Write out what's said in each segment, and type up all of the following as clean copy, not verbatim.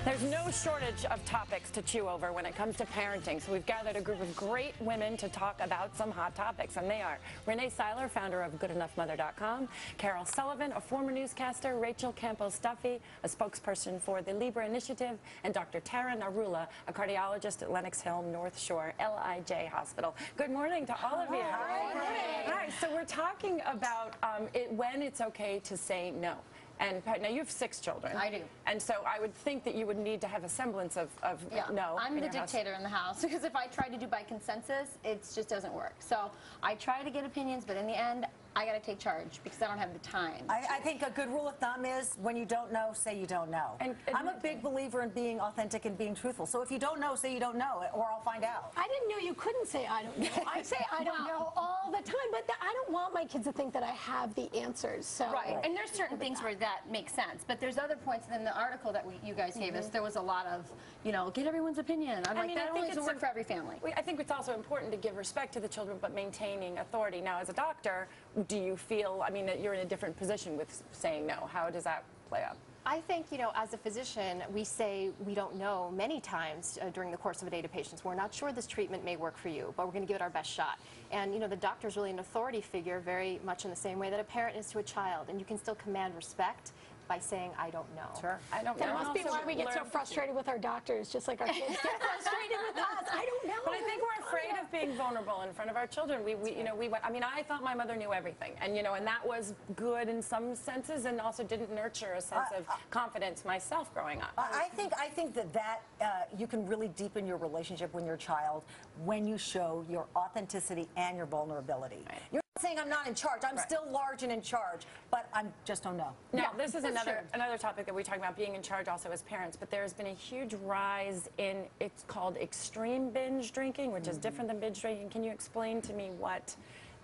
There's no shortage of topics to chew over when it comes to parenting, so we've gathered a group of great women to talk about some hot topics, and they are Renee Seiler, founder of GoodEnoughMother.com, Carol Sullivan, a former newscaster, Rachel Campos-Duffy, a spokesperson for the LIBRE initiative, and Dr. Tara Narula, a cardiologist at Lenox Hill North Shore LIJ Hospital. Good morning to all of you. Hi. Hi. So we're talking about when it's okay to say no. And now you have 6 children. I do. And so I would think that you would need to have a semblance of no. I'm the dictator in the house, because if I try to do by consensus, it just doesn't work. So I try to get opinions, but in the end, I got to take charge because I don't have the time. I think a good rule of thumb is when you don't know, say you don't know. And I'm a big believer in being authentic and being truthful. So if you don't know, say you don't know, or I'll find out. I didn't know you couldn't say I don't know. I say I don't know all the time, but I don't want my kids to think that I have the answers. So right, and there's certain things where that makes sense, but there's other points in the article that you guys gave us. There was a lot of, get everyone's opinion. I mean, that only doesn't work for every family. I think it's also important to give respect to the children, but maintaining authority. Now, as a doctor, do you feel, that you're in a different position with saying no? How does that play out? I think, as a physician, we say we don't know many times during the course of a day to patients. We're not sure this treatment may work for you, but we're going to give it our best shot. And, the doctor is really an authority figure, very much in the same way that a parent is to a child. And you can still command respect by saying, I don't know. Sure. I don't know. That must be why we get so frustrated with our doctors, just like our kids get frustrated with us. I don't know. But I think we're afraid of being vulnerable in front of our children. I thought my mother knew everything, and that was good in some senses, and also didn't nurture a sense of confidence myself growing up. I think that you can really deepen your relationship with your child when you show your authenticity and your vulnerability. Right. You're not saying I'm not in charge. I'm still large and in charge, but I just don't know. Now, this is another topic that we talk about, being in charge also as parents, but there's been a huge rise in, it's called extreme binge drinking, which is different than binge drinking. Can you explain to me what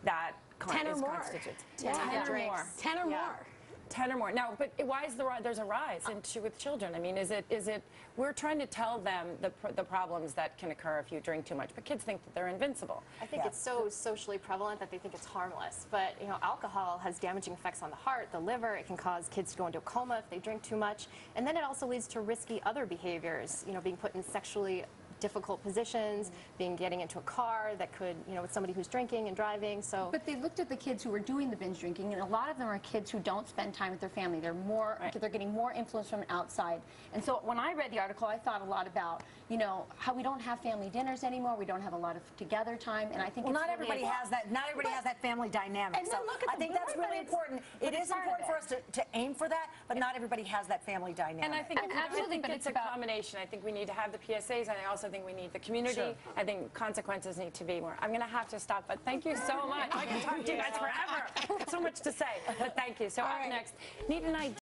that constitutes? 10 or more. 10 or more. 10 or more. Now, but why is there's a rise with children? Is it we're trying to tell them the problems that can occur if you drink too much, but kids think that they're invincible. I think it's so socially prevalent that they think it's harmless. But, alcohol has damaging effects on the heart, the liver. It can cause kids to go into a coma if they drink too much. And then it also leads to risky other behaviors, being put in sexually difficult positions, getting into a car that could, with somebody who's drinking and driving. So, but they looked at the kids who were doing the binge drinking, and a lot of them are kids who don't spend time with their family. They're they're getting more influence from outside. And so when I read the article, I thought a lot about, how we don't have family dinners anymore. We don't have a lot of together time, and I think not everybody has that. Not everybody has that family dynamic. And then look at I think that's really important. It is important for us to aim for that, but not everybody has that family dynamic. And I think it's a combination. I think we need to have the PSAs, and I also think we need the community. Sure. I think consequences need to be more. I'm going to have to stop, but thank you so much. I can talk to you guys forever. So much to say, but thank you. So up next, need an idea.